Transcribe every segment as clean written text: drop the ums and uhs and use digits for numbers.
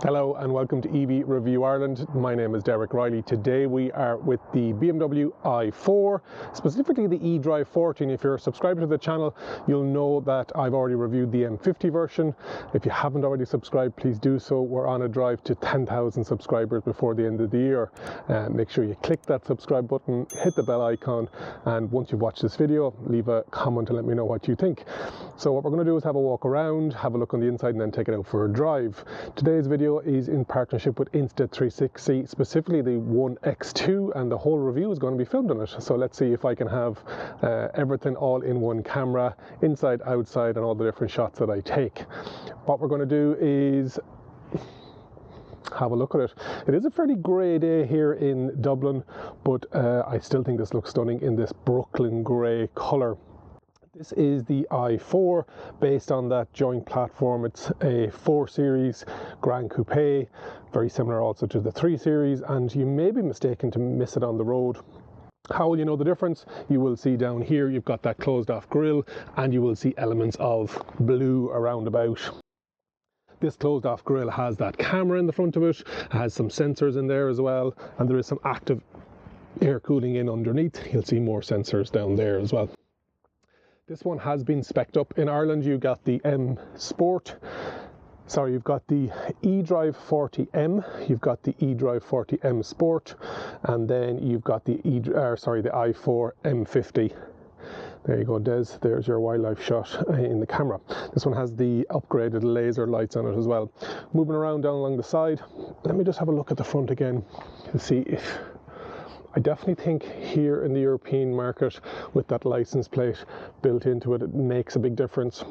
Hello and welcome to EV Review Ireland. My name is Derek Riley. Today we are with the BMW i4, specifically the eDrive 40. And if you're a subscriber to the channel, you'll know that I've already reviewed the M50 version. If you haven't already subscribed, please do so. We're on a drive to 10,000 subscribers before the end of the year. Make sure you click that subscribe button, hit the bell icon, and once you've watched this video, leave a comment and let me know what you think. So what we're going to do is have a walk around, have a look on the inside, and then take it out for a drive. Today's video is in partnership with Insta360, specifically the One X2, and the whole review is going to be filmed on it. So let's see if I can have everything all in one camera, inside, outside, and all the different shots that I take. What we're going to do is have a look at it. It is a fairly grey day here in Dublin, but I still think this looks stunning in this Brooklyn grey colour. This is the i4 based on that joint platform. It's a 4 Series Grand Coupe, very similar also to the 3 Series, and you may be mistaken to miss it on the road. How will you know the difference? You will see down here you've got that closed off grille, and you will see elements of blue around about. This closed off grille has that camera in the front of it, has some sensors in there as well, and there is some active air cooling in underneath. You'll see more sensors down there as well. This one has been spec'd up in Ireland. You've got the you've got the eDrive 40M, you've got the eDrive 40M Sport, and then you've got the i4 M50. There you go, Des, there's your wildlife shot in the camera. This one has the upgraded laser lights on it as well. Moving around down along the side, let me just have a look at the front again to see if I definitely think here in the European market, with that license plate built into it, it makes a big difference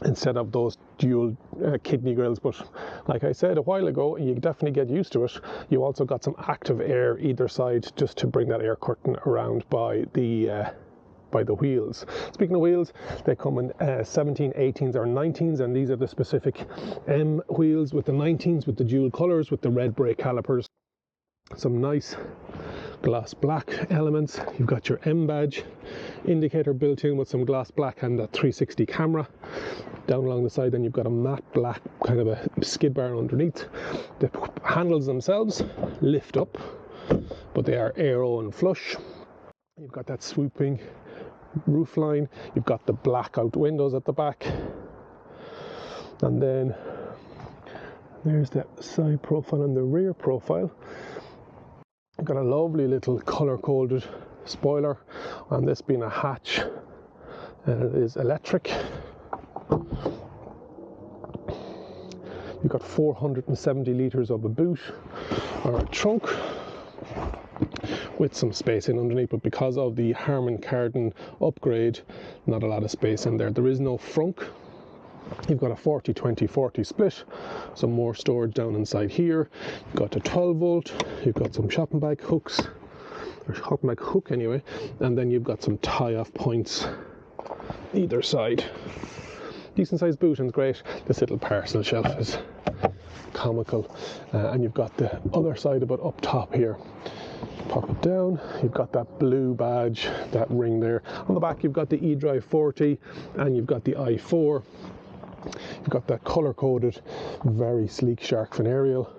instead of those dual kidney grills. But like I said a while ago, you definitely get used to it. You also got some active air either side just to bring that air curtain around by the wheels. Speaking of wheels, they come in 17, 18s or 19s, and these are the specific M wheels with the 19s, with the dual colours, with the red brake calipers. Some nice gloss black elements. You've got your M badge indicator built in with some gloss black and that 360 camera. Down along the side then you've got a matte black kind of a skid bar underneath. The handles themselves lift up, but they are aero and flush. You've got that swooping roof line. You've got the blackout windows at the back, and then there's the side profile and the rear profile. Got a lovely little color-coded spoiler on this being a hatch, and it is electric. You've got 470 litres of a boot or a trunk with some space in underneath, but because of the Harman Kardon upgrade, not a lot of space in there. There is no frunk. You've got a 40-20-40 split, some more storage down inside here. You've got a 12 volt, you've got some shopping bag hooks, or shopping bag hook anyway, and then you've got some tie-off points either side. Decent sized boot, and great. This little parcel shelf is comical, and you've got the other side of it up top here. Pop it down, you've got that blue badge, that ring there. On the back you've got the eDrive 40 and you've got the i4. You've got that colour-coded, very sleek shark fin aerial.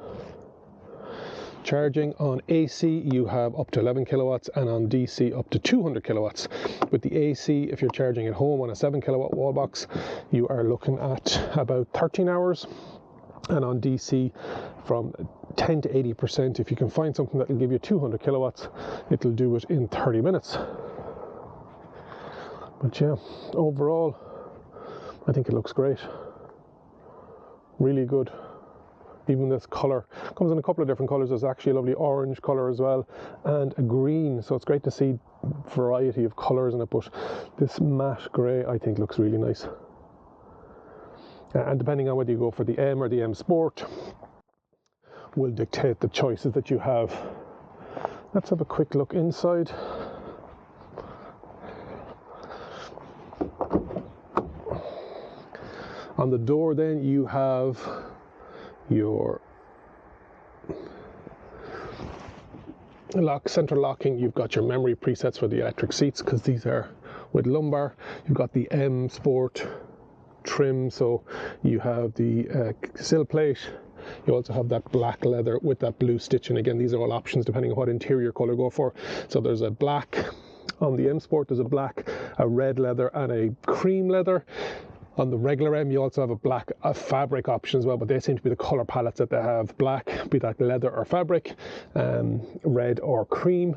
Charging on AC you have up to 11 kilowatts and on DC up to 200 kilowatts. With the AC, if you're charging at home on a 7 kilowatt wall box, you are looking at about 13 hours. And on DC from 10 to 80%. If you can find something that will give you 200 kilowatts, it'll do it in 30 minutes. But yeah, overall, I think it looks great. Really good. Even this colour comes in a couple of different colours. There's actually a lovely orange colour as well, and a green. So it's great to see variety of colours in it. But this matte grey, I think, looks really nice. And depending on whether you go for the M or the M Sport, will dictate the choices that you have. Let's have a quick look inside. On the door then you have your central locking. You've got your memory presets for the electric seats, because these are with lumbar. You've got the M Sport trim, so you have the sill plate, You also have that black leather with that blue stitching. Again, these are all options depending on what interior colour you go for. So there's a black on the M Sport, there's a black, a red leather and a cream leather. On the regular M, you also have a black fabric option as well, but they seem to be the colour palettes that they have. Black, be that leather or fabric, red or cream.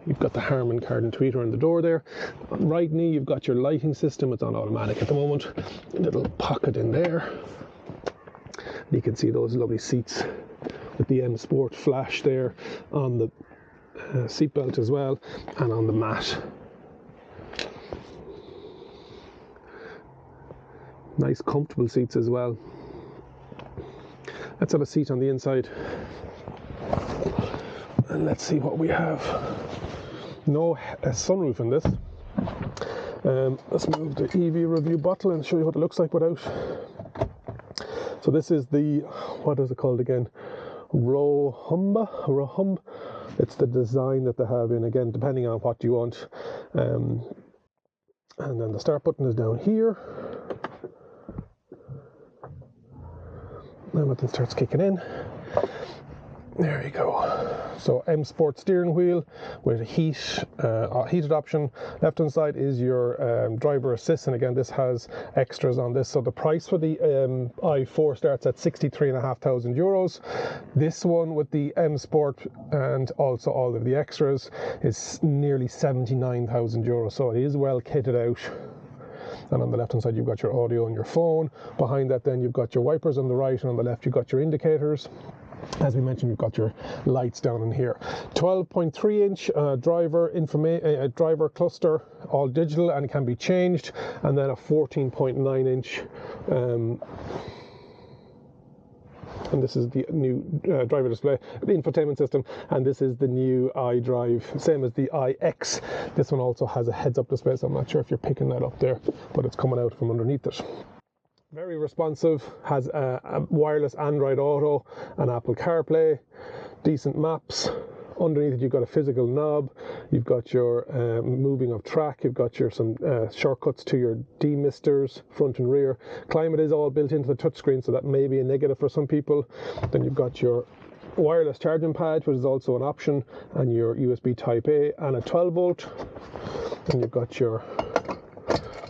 You've got the Harman Kardon tweeter on the door there. Right knee, you've got your lighting system. It's on automatic at the moment. A little pocket in there. You can see those lovely seats with the M Sport flash there on the seat belt as well, and on the mat. Nice comfortable seats as well. Let's have a seat on the inside and let's see what we have. No sunroof in this. Let's move the EV review bottle and show you what it looks like without. So this is the, what is it called again? Rohum. It's the design that they have in, again, depending on what you want. And then the start button is down here. Now it starts kicking in. There you go. So M Sport steering wheel with a heated option. Left hand side is your driver assist, and again this has extras on this. So the price for the i4 starts at €63,500. This one with the M Sport and also all of the extras is nearly €79,000. So it is well kitted out. And on the left hand side you've got your audio and your phone. Behind that then you've got your wipers on the right, and on the left you've got your indicators. As we mentioned, you've got your lights down in here. 12.3 inch driver cluster, all digital, and it can be changed. And then a 14.9 inch and this is the new driver display, the infotainment system, and this is the new iDrive, same as the iX. This one also has a heads-up display, so I'm not sure if you're picking that up there, but it's coming out from underneath it. Very responsive, has a wireless Android Auto and Apple CarPlay, decent maps. Underneath it you've got a physical knob, you've got your moving of track, you've got your some shortcuts to your demisters, front and rear. Climate is all built into the touchscreen, so that may be a negative for some people. Then you've got your wireless charging pad, which is also an option, and your USB Type A and a 12 volt. Then you've got your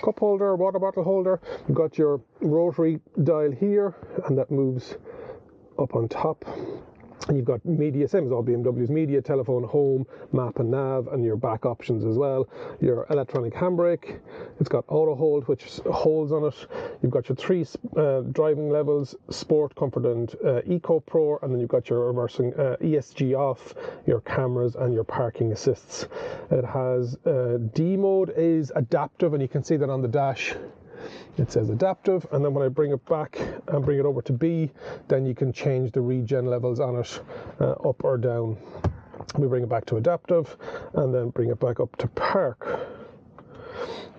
cup holder, water bottle holder. You've got your rotary dial here, and that moves up on top. And you've got media, same as all BMWs, media, telephone, home, map and nav, and your back options as well. Your electronic handbrake, it's got auto hold, which holds on it. You've got your three driving levels, sport, comfort and eco pro, and then you've got your reversing ESG off, your cameras and your parking assists. It has D mode is adaptive, and you can see that on the dash. It says adaptive, and then when I bring it back and bring it over to B, then you can change the regen levels on it up or down. We bring it back to adaptive and then bring it back up to park.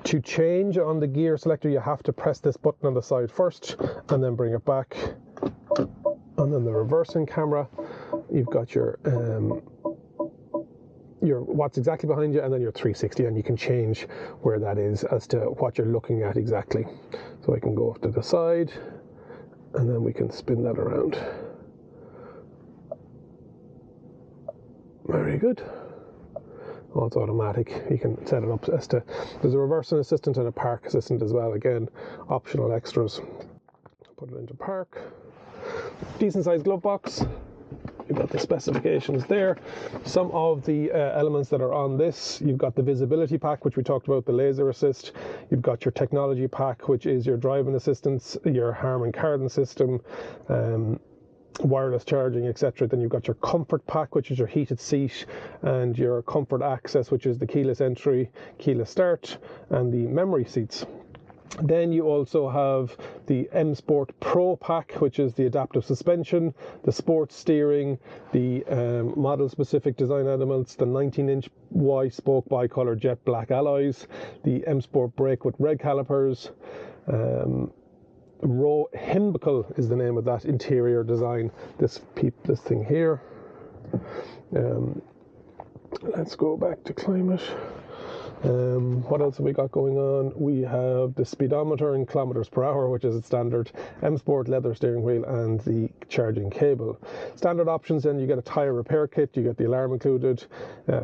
To change on the gear selector, you have to press this button on the side first and then bring it back. And then the reversing camera, you've got your what's exactly behind you, and then your 360, and you can change where that is as to what you're looking at exactly. So I can go off to the side and then we can spin that around. Very good. Oh, it's automatic. You can set it up as to, there's a reversing assistant and a park assistant as well. Again, optional extras. Put it into park. Decent sized glove box. You've got the specifications there. Some of the elements that are on this, you've got the visibility pack, which we talked about, the laser assist. You've got your technology pack, which is your driving assistance, your Harman Kardon system, wireless charging, etc. Then you've got your comfort pack, which is your heated seat, and your comfort access, which is the keyless entry, keyless start, and the memory seats. Then you also have the M Sport Pro pack, which is the adaptive suspension, the sports steering, the model-specific design elements, the 19-inch Y-spoke bicolor jet black alloys, the M Sport brake with red calipers. Himbical is the name of that interior design. This thing here. Let's go back to climate. What else have we got going on? We have the speedometer in kilometers per hour, which is a standard M Sport leather steering wheel, and the charging cable. Standard options, then you get a tyre repair kit, you get the alarm included,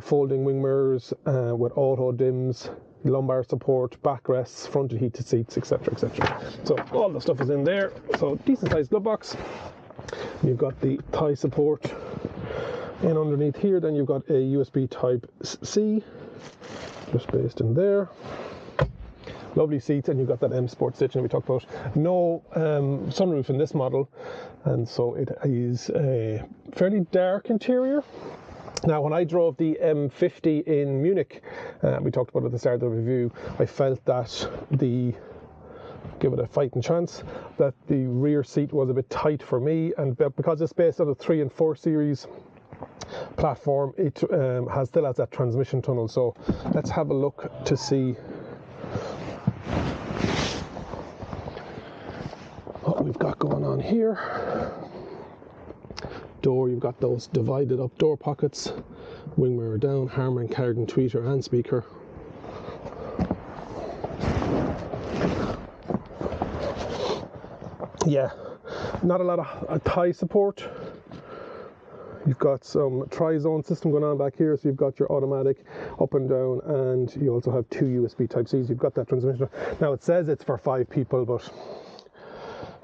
folding wing mirrors with auto dims, lumbar support, backrests, fronted heated seats, etc, etc. So all the stuff is in there. So decent sized glove box. You've got the thigh support in underneath here. Then you've got a USB type C just based in there. Lovely seats, and you've got that M Sport stitching we talked about. No sunroof in this model, and so it is a fairly dark interior. Now, when I drove the M50 in Munich, we talked about it at the start of the review, I felt that give it a fighting chance, that the rear seat was a bit tight for me, and because it's based on a 3 and 4 series platform, it still has that transmission tunnel. So let's have a look to see what we've got going on here. Door, you've got those divided up door pockets, wing mirror down, Harman Kardon tweeter and speaker. Yeah, not a lot of thigh support. You've got some tri-zone system going on back here, so you've got your automatic up and down, and you also have 2 USB type C's. You've got that transmission. Now it says it's for 5 people, but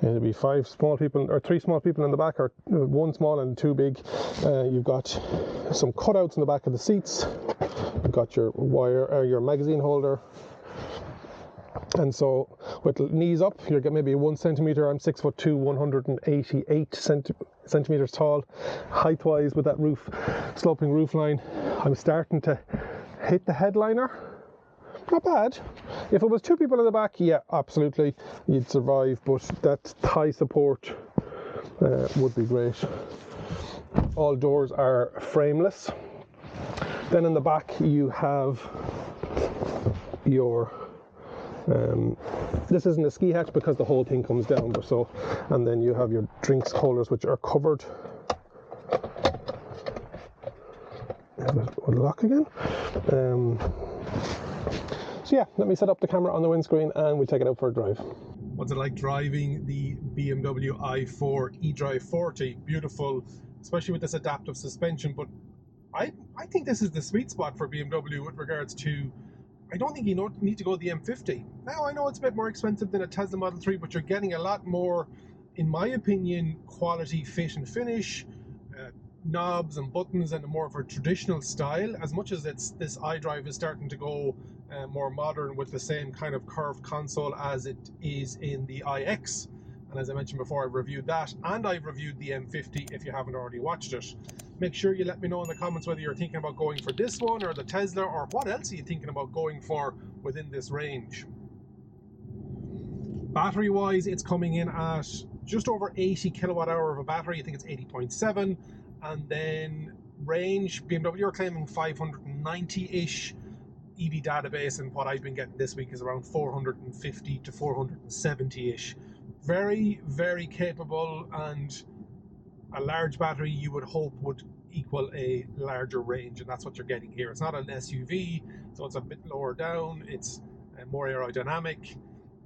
it'll be 5 small people, or 3 small people in the back, or 1 small and 2 big. You've got some cutouts in the back of the seats. You've got your wire, your magazine holder. And so with knees up, you're getting maybe 1 centimeter. I'm 6'2", 188 centimeters tall. Height wise, with that roof, sloping roof line, I'm starting to hit the headliner. Not bad. If it was 2 people in the back, yeah, absolutely, you'd survive, but that thigh support would be great. All doors are frameless. Then in the back you have your this isn't a ski hatch because the whole thing comes down, but so, and then you have your drinks holders, which are covered. Will lock again. So yeah, let me set up the camera on the windscreen and we'll take it out for a drive. What's it like driving the BMW i4 eDrive 40? Beautiful, especially with this adaptive suspension, but I think this is the sweet spot for BMW with regards to, I don't think you need to go the M50. Now, I know it's a bit more expensive than a Tesla Model 3, but you're getting a lot more, in my opinion, quality fit and finish, knobs and buttons, and more of a traditional style, as much as this iDrive is starting to go more modern with the same kind of curved console as it is in the iX. And as I mentioned before, I've reviewed that, and I've reviewed the M50 if you haven't already watched it. Make sure you let me know in the comments whether you're thinking about going for this one or the Tesla, or what else are you thinking about going for within this range. Battery wise, it's coming in at just over 80 kilowatt hour of a battery. I think it's 80.7. And then range, BMW are claiming 590-ish. EV database, and what I've been getting this week is around 450 to 470-ish. Very, very capable, and a large battery you would hope would equal a larger range, and that's what you're getting here. It's not an SUV, so it's a bit lower down, it's more aerodynamic.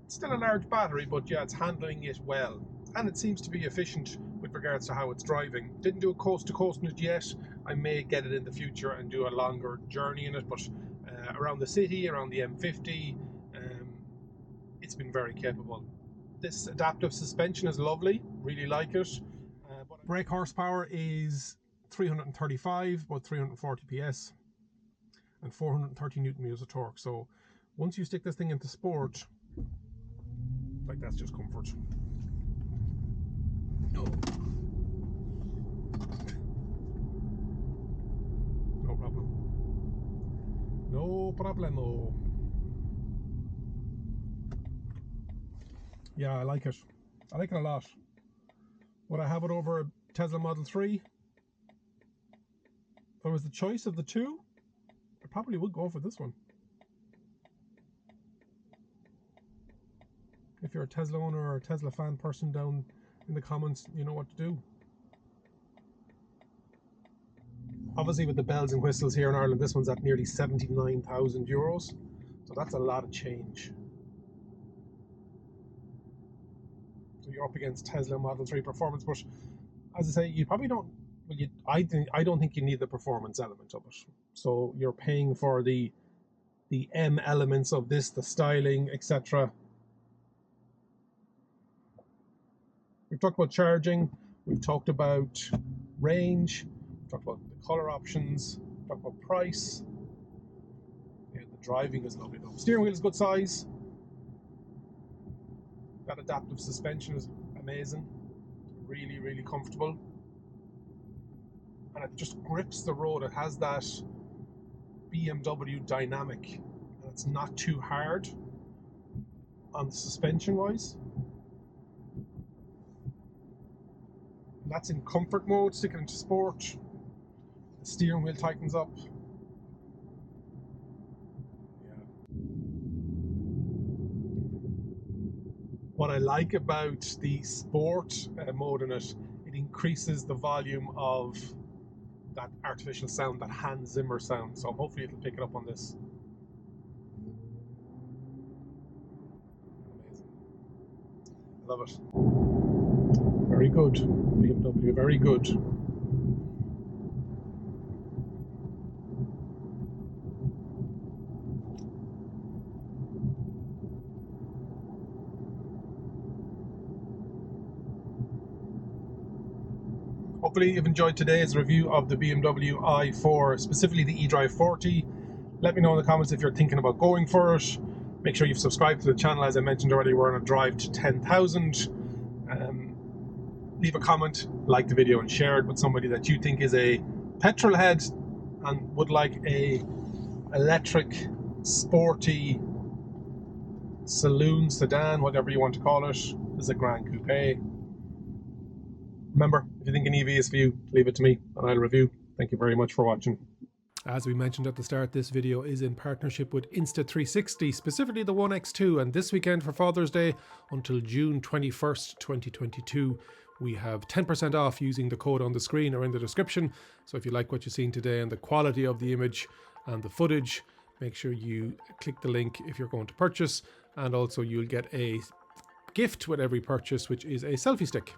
It's still a large battery, but yeah, it's handling it well, and it seems to be efficient with regards to how it's driving. Didn't do a coast to coast in it yet. I may get it in the future and do a longer journey in it, but around the city, around the M50, it's been very capable. This adaptive suspension is lovely, really like it. But brake horsepower is 335, about 340 PS, and 430 Newton meters of torque. So once you stick this thing into sport, like, that's just comfort. No. No problem. No problemo. Yeah, I like it. I like it a lot. Would I have it over a Tesla Model 3? If there was the choice of the two, I probably would go for this one. If you're a Tesla owner or a Tesla fan person, down in the comments, you know what to do. Obviously with the bells and whistles here in Ireland, this one's at nearly 79,000 euros. So that's a lot of change. So you're up against Tesla Model 3 Performance, but as I say, you probably don't, well, I don't think you need the performance element of it. So you're paying for the M elements of this, the styling, etc. We've talked about charging, we've talked about range, we've talked about the color options, we've talked about price. Yeah, the driving is lovely though. Steering wheel is good size. That adaptive suspension is amazing. Really, really comfortable. And it just grips the road. It has that BMW dynamic, and it's not too hard on the suspension wise. And that's in comfort mode. Stick it into sport. The steering wheel tightens up. Yeah. What I like about the sport mode in it, it increases the volume of that artificial sound, that Hans Zimmer sound. So hopefully it'll pick it up on this. Amazing. I love it. Very good, BMW, very good. Hopefully you've enjoyed today's review of the BMW i4, specifically the eDrive 40. Let me know in the comments if you're thinking about going for it. Make sure you've subscribed to the channel. As I mentioned already, we're on a drive to 10,000. Leave a comment, like the video, and share it with somebody that you think is a petrol head and would like a electric, sporty saloon, sedan, whatever you want to call it. This is a Grand Coupe. Remember, if you think an EV is for you, leave it to me and I'll review. Thank you very much for watching. As we mentioned at the start, this video is in partnership with Insta360, specifically the One X2, and this weekend for Father's Day until June 21st, 2022, we have 10% off using the code on the screen or in the description. So if you like what you've seen today and the quality of the image and the footage, make sure you click the link if you're going to purchase, and also you'll get a gift with every purchase, which is a selfie stick.